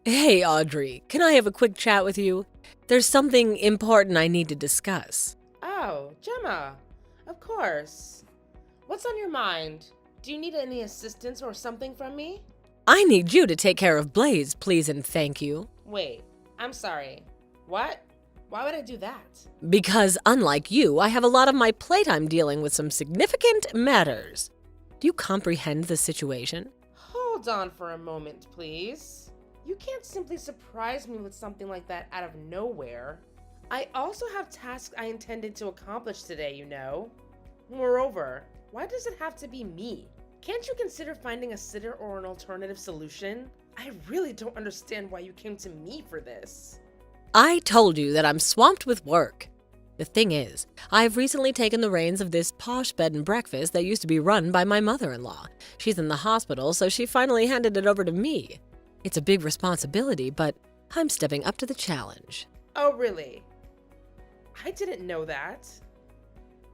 Hey, Audrey, can I have a quick chat with you? There's something important I need to discuss. Oh, Gemma. Of course. What's on your mind? Do you need any assistance or something from me? I need you to take care of Blaze, please and thank you. Wait, I'm sorry. What? Why would I do that? Because, unlike you, I have a lot of my playtime dealing with some significant matters. Do you comprehend the situation? Hold on for a moment, please. You can't simply surprise me with something like that out of nowhere. I also have tasks I intended to accomplish today, you know. Moreover, why does it have to be me? Can't you consider finding a sitter or an alternative solution? I really don't understand why you came to me for this. I told you that I'm swamped with work. The thing is, I've recently taken the reins of this posh bed and breakfast that used to be run by my mother-in-law. She's in the hospital, so she finally handed it over to me. It's a big responsibility, but I'm stepping up to the challenge. Oh, really? I didn't know that.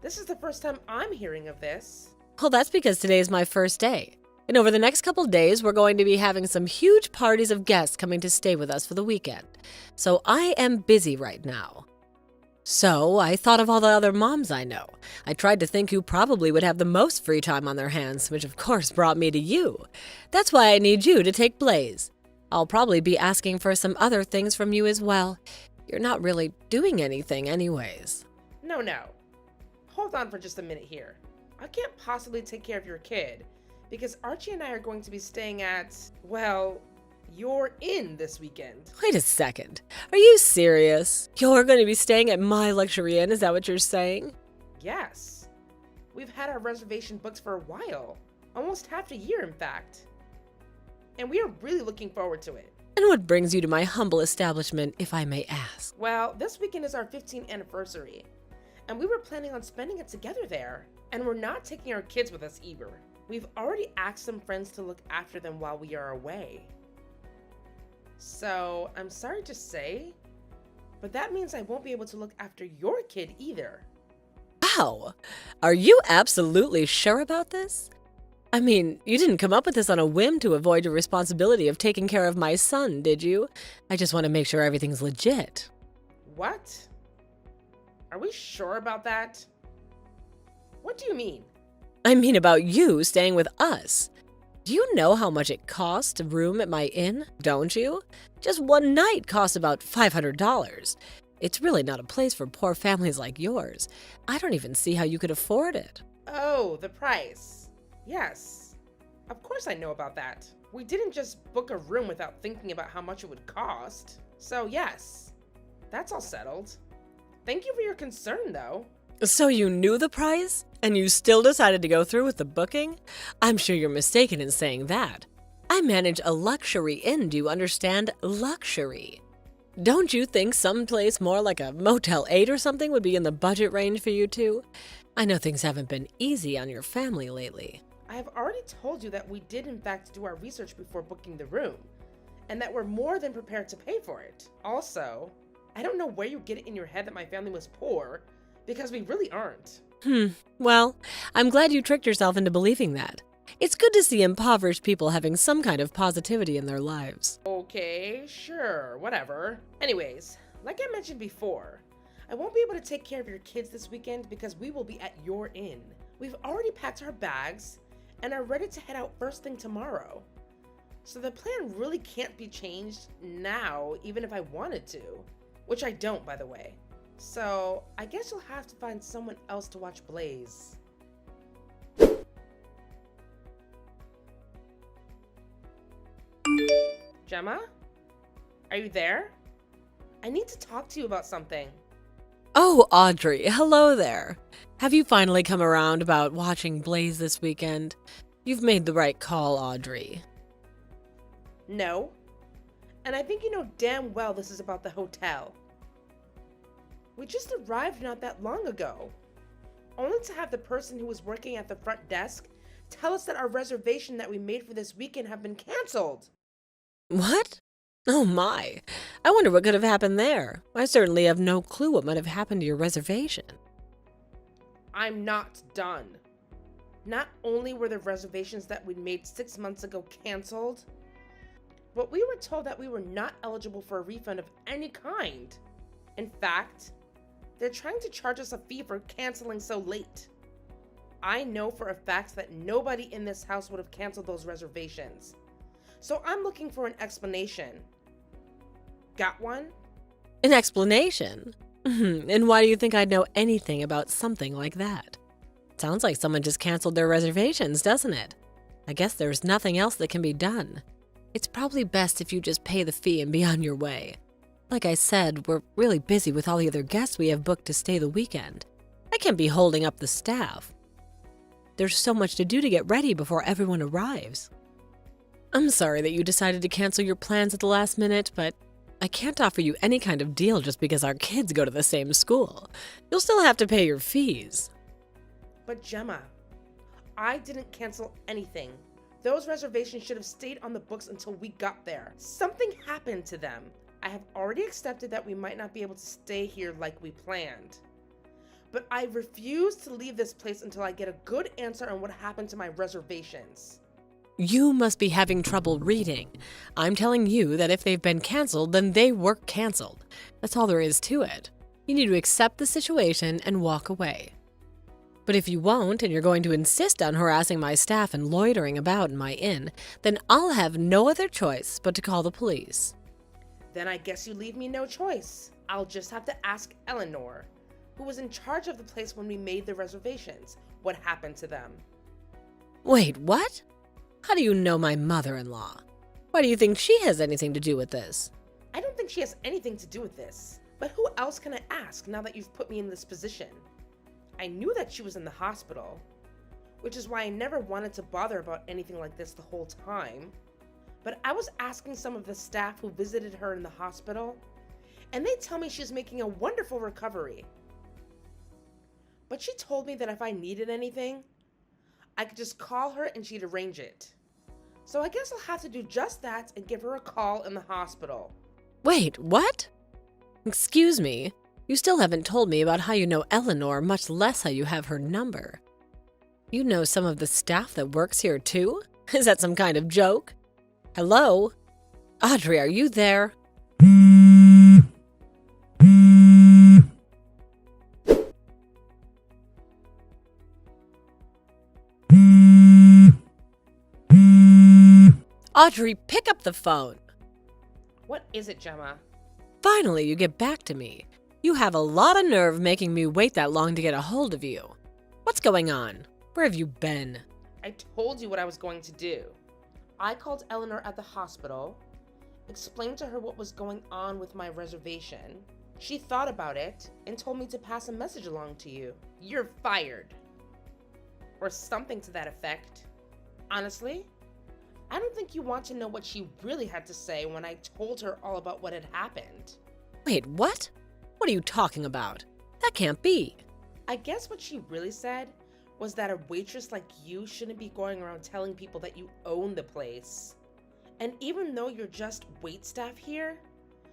This is the first time I'm hearing of this. Well, that's because today is my first day. And over the next couple days, we're going to be having some huge parties of guests coming to stay with us for the weekend. So I am busy right now. So I thought of all the other moms I know. I tried to think who probably would have the most free time on their hands, which of course brought me to you. That's why I need you to take Blaze. I'll probably be asking for some other things from you as well. You're not really doing anything anyways. No. Hold on for just a minute here. I can't possibly take care of your kid because Archie and I are going to be staying at, well, your inn this weekend. Wait a second. Are you serious? You're going to be staying at my luxury inn, is that what you're saying? Yes. We've had our reservation booked for a while. Almost half a year, in fact. And we are really looking forward to it. And what brings you to my humble establishment, if I may ask? Well, this weekend is our 15th anniversary, and we were planning on spending it together there. And we're not taking our kids with us either. We've already asked some friends to look after them while we are away. So, I'm sorry to say, but that means I won't be able to look after your kid either. Wow! Are you absolutely sure about this? I mean, you didn't come up with this on a whim to avoid your responsibility of taking care of my son, did you? I just want to make sure everything's legit. What? Are we sure about that? What do you mean? I mean about you staying with us. Do you know how much it costs to room at my inn, don't you? Just one night costs about $500. It's really not a place for poor families like yours. I don't even see how you could afford it. Oh, the price. Yes. Of course I know about that. We didn't just book a room without thinking about how much it would cost. So yes, that's all settled. Thank you for your concern, though. So you knew the price, and you still decided to go through with the booking? I'm sure you're mistaken in saying that. I manage a luxury inn, do you understand? Luxury. Don't you think some place more like a Motel 8 or something would be in the budget range for you two? I know things haven't been easy on your family lately. I have already told you that we did in fact do our research before booking the room, and that we're more than prepared to pay for it. Also, I don't know where you get it in your head that my family was poor, because we really aren't. Well, I'm glad you tricked yourself into believing that. It's good to see impoverished people having some kind of positivity in their lives. Okay, sure, whatever. Anyways, like I mentioned before, I won't be able to take care of your kids this weekend because we will be at your inn. We've already packed our bags and are ready to head out first thing tomorrow. So the plan really can't be changed now, even if I wanted to. Which I don't, by the way. So, I guess you'll have to find someone else to watch Blaze. Gemma? Are you there? I need to talk to you about something. Oh, Audrey, hello there. Have you finally come around about watching Blaze this weekend? You've made the right call, Audrey. No. And I think you know damn well this is about the hotel. We just arrived not that long ago, only to have the person who was working at the front desk tell us that our reservation that we made for this weekend have been canceled. What? Oh my. I wonder what could have happened there. I certainly have no clue what might have happened to your reservation. I'm not done. Not only were the reservations that we'd made 6 months ago canceled, But we were told that we were not eligible for a refund of any kind. In fact, they're trying to charge us a fee for canceling so late. I know for a fact that nobody in this house would have canceled those reservations. So I'm looking for an explanation. Got one? An explanation? And why do you think I'd know anything about something like that? Sounds like someone just canceled their reservations, doesn't it? I guess there's nothing else that can be done. It's probably best if you just pay the fee and be on your way. Like I said, we're really busy with all the other guests we have booked to stay the weekend. I can't be holding up the staff. There's so much to do to get ready before everyone arrives. I'm sorry that you decided to cancel your plans at the last minute, but I can't offer you any kind of deal just because our kids go to the same school. You'll still have to pay your fees. But Gemma, I didn't cancel anything. Those reservations should have stayed on the books until we got there. Something happened to them. I have already accepted that we might not be able to stay here like we planned. But I refuse to leave this place until I get a good answer on what happened to my reservations. You must be having trouble reading. I'm telling you that if they've been canceled, then they were canceled. That's all there is to it. You need to accept the situation and walk away. But if you won't, and you're going to insist on harassing my staff and loitering about in my inn, then I'll have no other choice but to call the police. Then I guess you leave me no choice. I'll just have to ask Eleanor, who was in charge of the place when we made the reservations, what happened to them. Wait, what? How do you know my mother-in-law? Why do you think she has anything to do with this? I don't think she has anything to do with this. But who else can I ask now that you've put me in this position? I knew that she was in the hospital, which is why I never wanted to bother about anything like this the whole time. But I was asking some of the staff who visited her in the hospital, and they tell me she's making a wonderful recovery. But she told me that if I needed anything, I could just call her and she'd arrange it. So I guess I'll have to do just that and give her a call in the hospital. Wait, what? Excuse me, you still haven't told me about how you know Eleanor, much less how you have her number. You know some of the staff that works here too? Is that some kind of joke? Hello? Audrey, are you there? Audrey, pick up the phone. What is it, Gemma? Finally, you get back to me. You have a lot of nerve making me wait that long to get a hold of you. What's going on? Where have you been? I told you what I was going to do. I called Eleanor at the hospital, explained to her what was going on with my reservation. She thought about it and told me to pass a message along to you. You're fired. Or something to that effect. Honestly, I don't think you want to know what she really had to say when I told her all about what had happened. Wait, what? What are you talking about? That can't be. I guess what she really said was that a waitress like you shouldn't be going around telling people that you own the place. And even though you're just waitstaff here,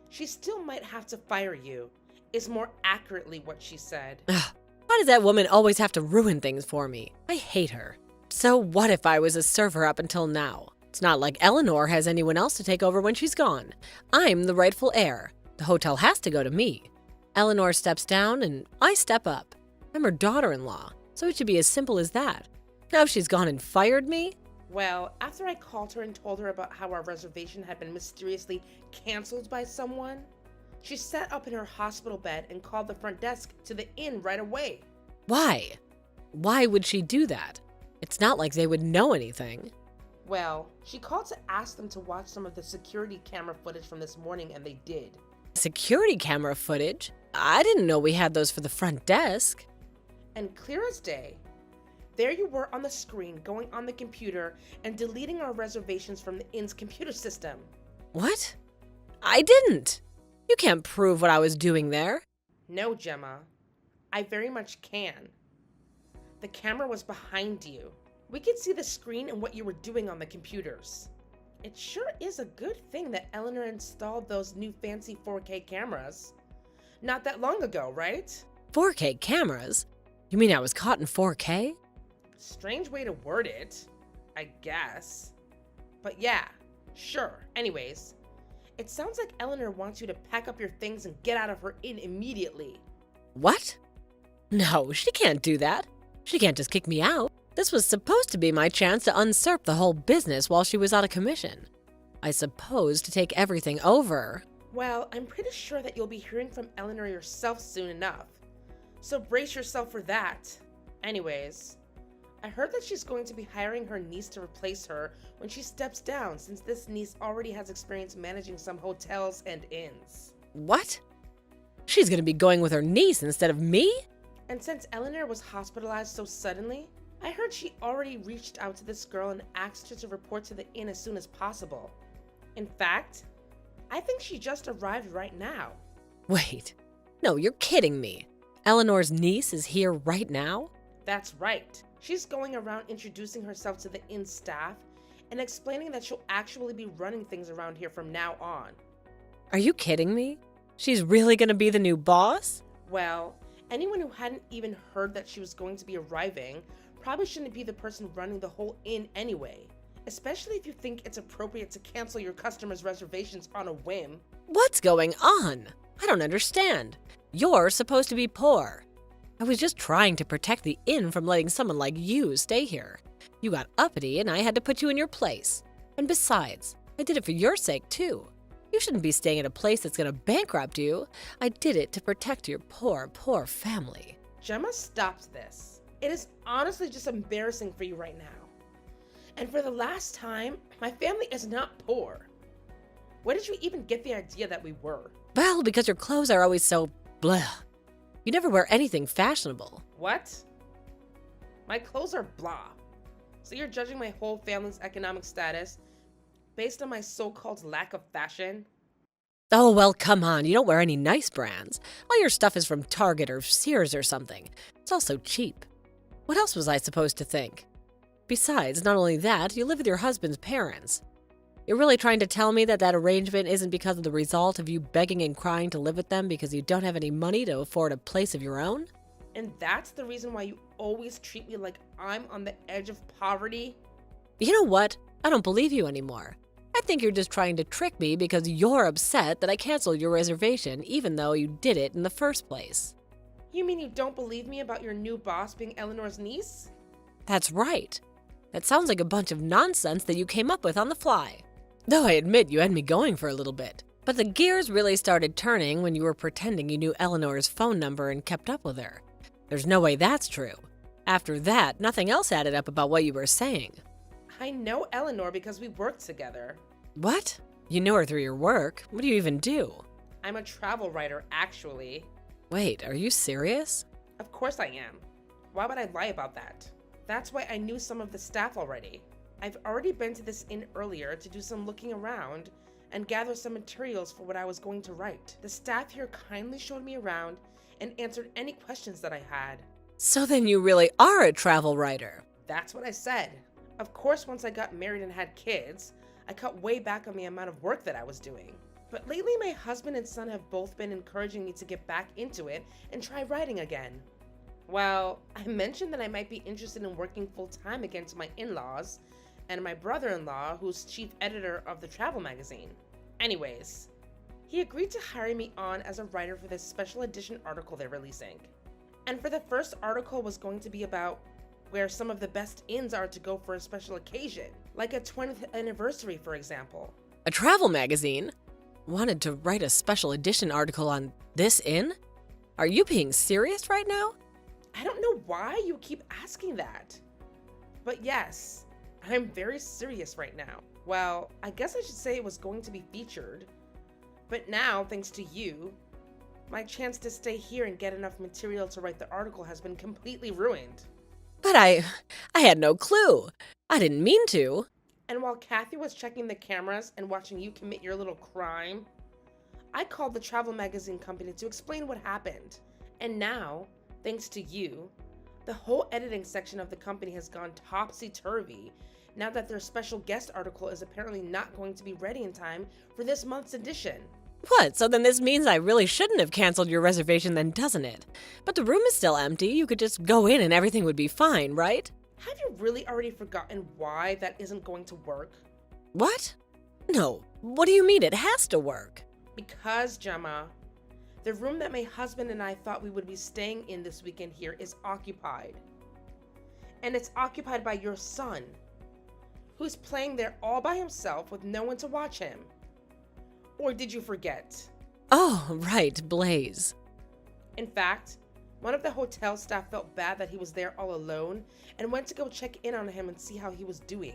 she still might have to fire you, is more accurately what she said. Ugh, why does that woman always have to ruin things for me? I hate her. So what if I was a server up until now? It's not like Eleanor has anyone else to take over when she's gone. I'm the rightful heir. The hotel has to go to me. Eleanor steps down and I step up. I'm her daughter-in-law, so it should be as simple as that. Now she's gone and fired me? Well, after I called her and told her about how our reservation had been mysteriously canceled by someone, she sat up in her hospital bed and called the front desk to the inn right away. Why? Why would she do that? It's not like they would know anything. Well, she called to ask them to watch some of the security camera footage from this morning, and they did. Security camera footage? I didn't know we had those for the front desk. And clear as day, there you were on the screen going on the computer and deleting our reservations from the inn's computer system. What? I didn't. You can't prove what I was doing there. No, Gemma. I very much can. The camera was behind you. We could see the screen and what you were doing on the computers. It sure is a good thing that Eleanor installed those new fancy 4K cameras. Not that long ago, right? 4K cameras? You mean I was caught in 4K? Strange way to word it, I guess. But yeah, Sure, anyways. It sounds like Eleanor wants you to pack up your things and get out of her inn immediately. What? No, she can't do that. She can't just kick me out. This was supposed to be my chance to usurp the whole business while she was out of commission. I suppose to take everything over. Well, I'm pretty sure that you'll be hearing from Eleanor yourself soon enough. So brace yourself for that. Anyways, I heard that she's going to be hiring her niece to replace her when she steps down, since this niece already has experience managing some hotels and inns. What? She's gonna be going with her niece instead of me? And since Eleanor was hospitalized so suddenly, I heard she already reached out to this girl and asked her to report to the inn as soon as possible. In fact, I think she just arrived right now. Wait. No, you're kidding me. Eleanor's niece is here right now? That's right. She's going around introducing herself to the inn staff and explaining that she'll actually be running things around here from now on. Are you kidding me? She's really gonna be the new boss? Well, anyone who hadn't even heard that she was going to be arriving probably shouldn't be the person running the whole inn anyway. Especially if you think it's appropriate to cancel your customers' reservations on a whim. What's going on? I don't understand. You're supposed to be poor. I was just trying to protect the inn from letting someone like you stay here. You got uppity and I had to put you in your place. And besides, I did it for your sake too. You shouldn't be staying in a place that's gonna bankrupt you. I did it to protect your poor, poor family. Gemma, stop this. It is honestly just embarrassing for you right now. And for the last time, my family is not poor. Where did you even get the idea that we were? Well, because your clothes are always so blah. You never wear anything fashionable. What? My clothes are blah. So you're judging my whole family's economic status based on my so-called lack of fashion? Oh, well, come on. You don't wear any nice brands. All your stuff is from Target or Sears or something. It's all so cheap. What else was I supposed to think? Besides, not only that, you live with your husband's parents. You're really trying to tell me that that arrangement isn't because of the result of you begging and crying to live with them because you don't have any money to afford a place of your own? And that's the reason why you always treat me like I'm on the edge of poverty? You know what? I don't believe you anymore. I think you're just trying to trick me because you're upset that I canceled your reservation even though you did it in the first place. You mean you don't believe me about your new boss being Eleanor's niece? That's right. That sounds like a bunch of nonsense that you came up with on the fly. Though I admit you had me going for a little bit. But the gears really started turning when you were pretending you knew Eleanor's phone number and kept up with her. There's no way that's true. After that, nothing else added up about what you were saying. I know Eleanor because we work together. What? You know her through your work? What do you even do? I'm a travel writer, actually. Wait, are you serious? Of course I am. Why would I lie about that? That's why I knew some of the staff already. I've already been to this inn earlier to do some looking around and gather some materials for what I was going to write. The staff here kindly showed me around and answered any questions that I had. So then you really are a travel writer. That's what I said. Of course, once I got married and had kids, I cut way back on the amount of work that I was doing. But lately, my husband and son have both been encouraging me to get back into it and try writing again. Well, I mentioned that I might be interested in working full-time again to my in-laws and my brother-in-law, who's chief editor of the travel magazine. Anyways, he agreed to hire me on as a writer for this special edition article they're releasing. And for the first article was going to be about where some of the best inns are to go for a special occasion, like a 20th anniversary, for example. A travel magazine? Wanted to write a special edition article on this inn? Are you being serious right now? I don't know why you keep asking that. But yes, I'm very serious right now. Well, I guess I should say it was going to be featured. But now, thanks to you, my chance to stay here and get enough material to write the article has been completely ruined. But I had no clue. I didn't mean to. And while Kathy was checking the cameras and watching you commit your little crime, I called the travel magazine company to explain what happened. And now, thanks to you, the whole editing section of the company has gone topsy-turvy now that their special guest article is apparently not going to be ready in time for this month's edition. What? So then this means I really shouldn't have canceled your reservation then, doesn't it? But the room is still empty. You could just go in and everything would be fine, right? Have you really already forgotten why that isn't going to work? What? No, what do you mean it has to work? Because, Gemma, the room that my husband and I thought we would be staying in this weekend here is occupied. And it's occupied by your son, who's playing there all by himself with no one to watch him. Or did you forget? Oh, right, Blaze. In fact, one of the hotel staff felt bad that he was there all alone and went to go check in on him and see how he was doing.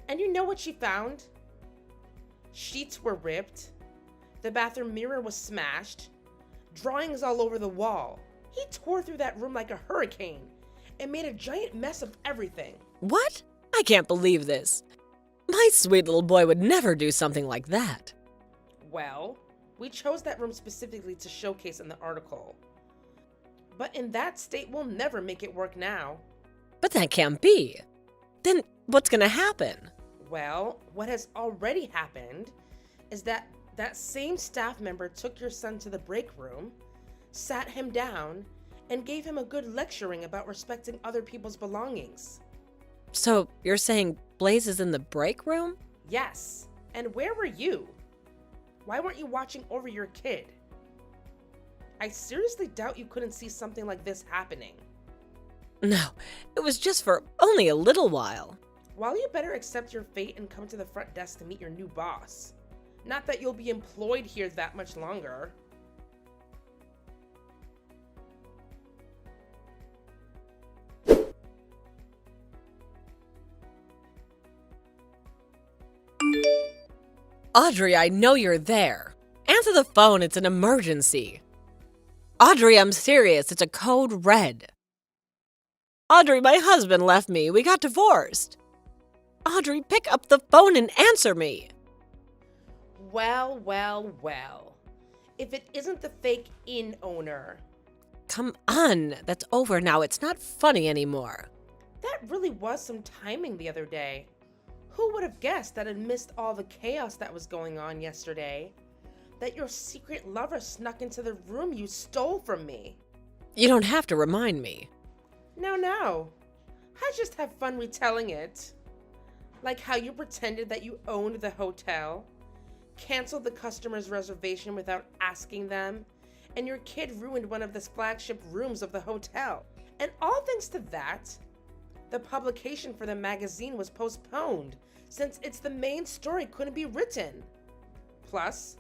And you know what she found? Sheets were ripped, the bathroom mirror was smashed, drawings all over the wall. He tore through that room like a hurricane and made a giant mess of everything. What? I can't believe this. My sweet little boy would never do something like that. Well, we chose that room specifically to showcase in the article. But in that state, we'll never make it work now. But that can't be. Then what's gonna happen? Well, what has already happened is that same staff member took your son to the break room, sat him down, and gave him a good lecturing about respecting other people's belongings. So you're saying Blaze is in the break room? Yes. And where were you? Why weren't you watching over your kid? I seriously doubt you couldn't see something like this happening. No, it was just for only a little while. Well, you better accept your fate and come to the front desk to meet your new boss. Not that you'll be employed here that much longer. Audrey, I know you're there. Answer the phone, it's an emergency. Audrey, I'm serious, it's a code red. Audrey, my husband left me. We got divorced. Audrey, pick up the phone and answer me. Well, well, well. If it isn't the fake inn owner. Come on, that's over now. It's not funny anymore. That really was some timing the other day. Who would have guessed that amidst all the chaos that was going on yesterday, that your secret lover snuck into the room you stole from me? You don't have to remind me. No. I just have fun retelling it. Like how you pretended that you owned the hotel, canceled the customer's reservation without asking them, and your kid ruined one of the flagship rooms of the hotel. And all thanks to that, the publication for the magazine was postponed since it's the main story couldn't be written. Plus,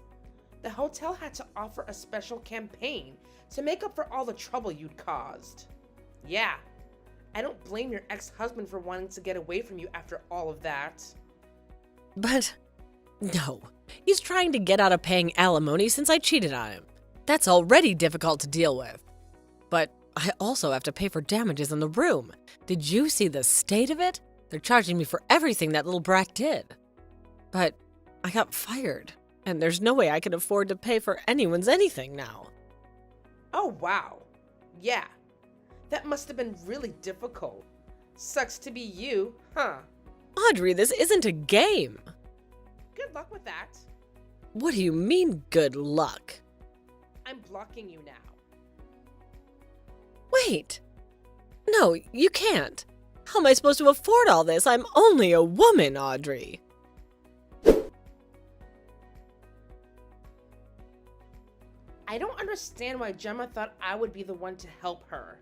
the hotel had to offer a special campaign to make up for all the trouble you'd caused. Yeah, I don't blame your ex-husband for wanting to get away from you after all of that. But, no, he's trying to get out of paying alimony since I cheated on him. That's already difficult to deal with. But I also have to pay for damages on the room. Did you see the state of it? They're charging me for everything that little brat did. But I got fired, and there's no way I can afford to pay for anyone's anything now. Oh, wow. Yeah, that must have been really difficult. Sucks to be you, huh? Audrey, this isn't a game. Good luck with that. What do you mean, good luck? I'm blocking you now. Wait. No, you can't. How am I supposed to afford all this? I'm only a woman, Audrey. I don't understand why Gemma thought I would be the one to help her.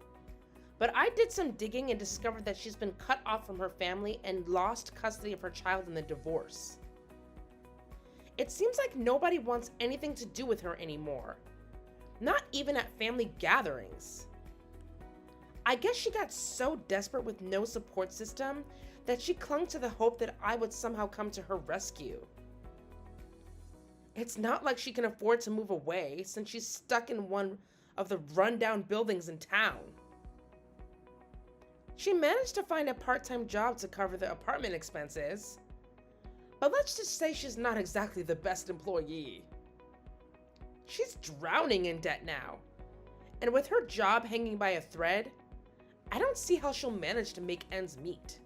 But I did some digging and discovered that she's been cut off from her family and lost custody of her child in the divorce. It seems like nobody wants anything to do with her anymore. Not even at family gatherings. I guess she got so desperate with no support system that she clung to the hope that I would somehow come to her rescue. It's not like she can afford to move away since she's stuck in one of the rundown buildings in town. She managed to find a part-time job to cover the apartment expenses, but let's just say she's not exactly the best employee. She's drowning in debt now, and with her job hanging by a thread, I don't see how she'll manage to make ends meet.